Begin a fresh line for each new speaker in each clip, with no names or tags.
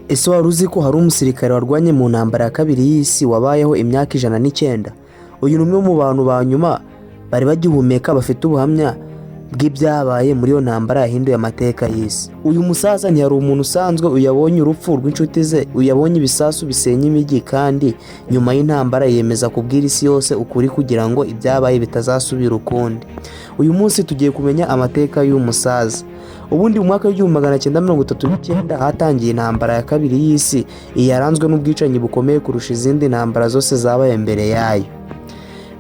Ese wari uzi ko hari umusirikare warwanye mu ntambara ya kabiri y'isi wabayeho imyaka 109? Uyu ni umwe mu bantu ba nyuma bari bagihumeka bafite ubuhamya bw'ibyabaye muri iyo ntambara yahinduye amateka y'isi. Uyu musaza ntiyari umuntu usanzwe, uyabonye urupfu rw'inshuti ze, uyabonye ibisasu bisenya imijyi, kandi nyuma y'intambara yemeza kubwira isi yose ukuri kugira ngo ibyabaye bitazasubira ukundi. Uyu munsi tugiye kumenya amateka y'uyu musaza. Ubundi mu mwaka w'1939 hatangiye intambara ya kabiri y'isi, yaranzwe n'ubwicanyi bukomeye kurusha izindi ntambara zose zabaye mbere yayo.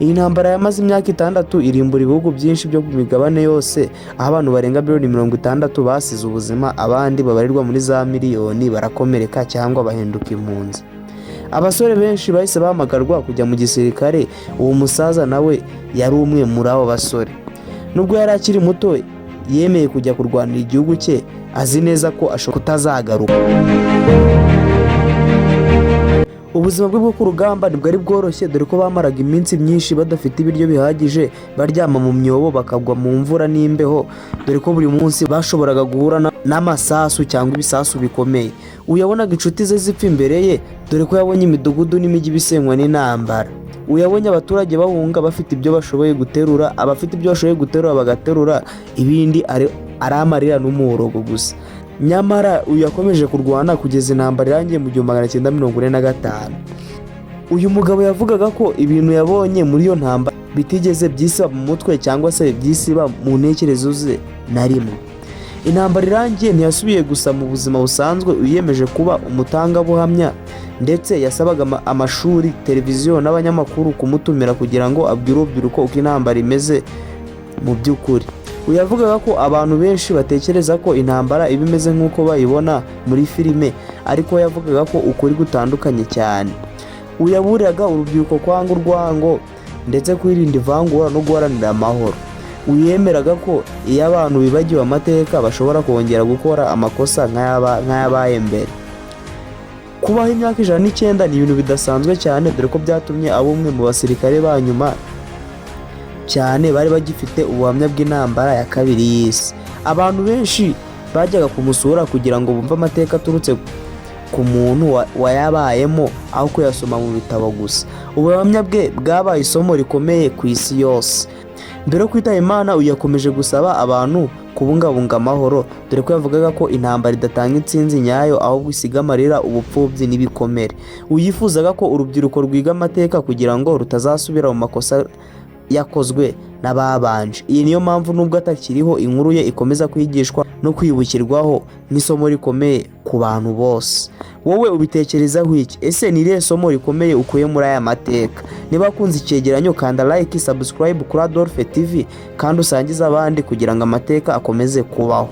Iyi ntambara yamaze imyaka 6 irimbura ibihugu byinshi byo ku migabane yose, aho abantu barenga 60 basize ubuzima, abandi babarirwa muri za miliyoni barakomereka cyangwa bahinduka impunzi. Abasore benshi bahise bahamagarwa kujya mu gisirikare. Uwo musaza nawe yari umwe muri abo basore. Nubwo yari akiri muto, yemeye kujya kurwanira igihugu cye, azi neza ko ashobora kutazagaruka. Ubuzima bwe bwo ku rugamba ntibwari bworoshye, dore ko bamaraga iminsi myinshi badafite ibiryo bihagije, baryama mu myobo, bakagwa mu mvura n'imbeho, dore ko buri munsi bashoboraga guhura n'amasasu cyangwa ibisasu bikomeye. Uyabonaga inshuti ze zipfa imbere ye, dore ko yabonye imidugudu n'imijyi bisenywa n'intambara. Uyabonye abaturage bahunga bafite ibyo bashoboye guterura, abafite ibyo bashoboye guterura bagaterura, ibindi ari amarira n'umuhorogo gusa. Nyamara uyu yakomeje kurwana kugeza intambara irangiye mu 1945. Uyu mugabo yavugaga ko ibintu yabonye muri iyo ntambara bitigeze byisiba mu mutwe cyangwa se byisiba mu ntekerezo ze na rimwe. Intambara irangiye ntiyasubiye gusa mu buzima busanzwe, uyemeje kuba umutangabuhamya, ndetse yasabaga amashuri, televiziyo n'abanyamakuru kumutumira kugira ngo abwire urubyiruko uko intambara imeze mu by'ukuri. Uyavugaga ko abantu benshi batekereza ko intambara iba imeze nk'uko bayibona muri filime, ariko yavugaga ko ukuri gutandukanye cyane. Uyaburiraga urubyiruko kwanga urwango ndetse kwirinda ivangura no guharanira amahoro. Uyemeraga ko iyo abantu bibagiwe amateka bashobora kongera gukora amakosa nk'ayabaye mbere. Kubaho imyaka 109 ni ibintu bidasanzwe cyane, dore ko byatumye abo umwe mu basirikare ba nyuma cyane bari bagifite ubuhamya bw'intambara ya kabiri y'isi. Abantu benshi bajyaga kumusura kugira ngo bumve amateka aturutse ku muntu wayabayemo, aho kuyasoma mu bitabo gusa. Ubuhamya bwe bwabaye isomo rikomeye ku isi yose. Mbere yo kwitaba Imana, uyakomeje gusaba abantu kubungabunga amahoro, dore ko yavugaga ko intambara idatanga intsinzi nyayo, ahubwo isiga amarira, ubupfubyi n'ibikomere. Uyifuzaga ko urubyiruko rwiga amateka kugira ngo rutazasubira mu makosa yakozwe n'ababanje. Iyi niyo mpamvu nubwo atakiriho, inkuru ye ikomeza kwigishwa no kwibukirwaho nk'isomo rikomeye ku bantu bose. Wowe ubitekerezaho iki? Ese ni irihe somo rikomeye ukuye muri aya mateka? Niba kunze icyegeranyo, kanda like, subscribe kuri Adolphe TV, kandi usangize abandi kugira ngo amateka akomeze kubaho.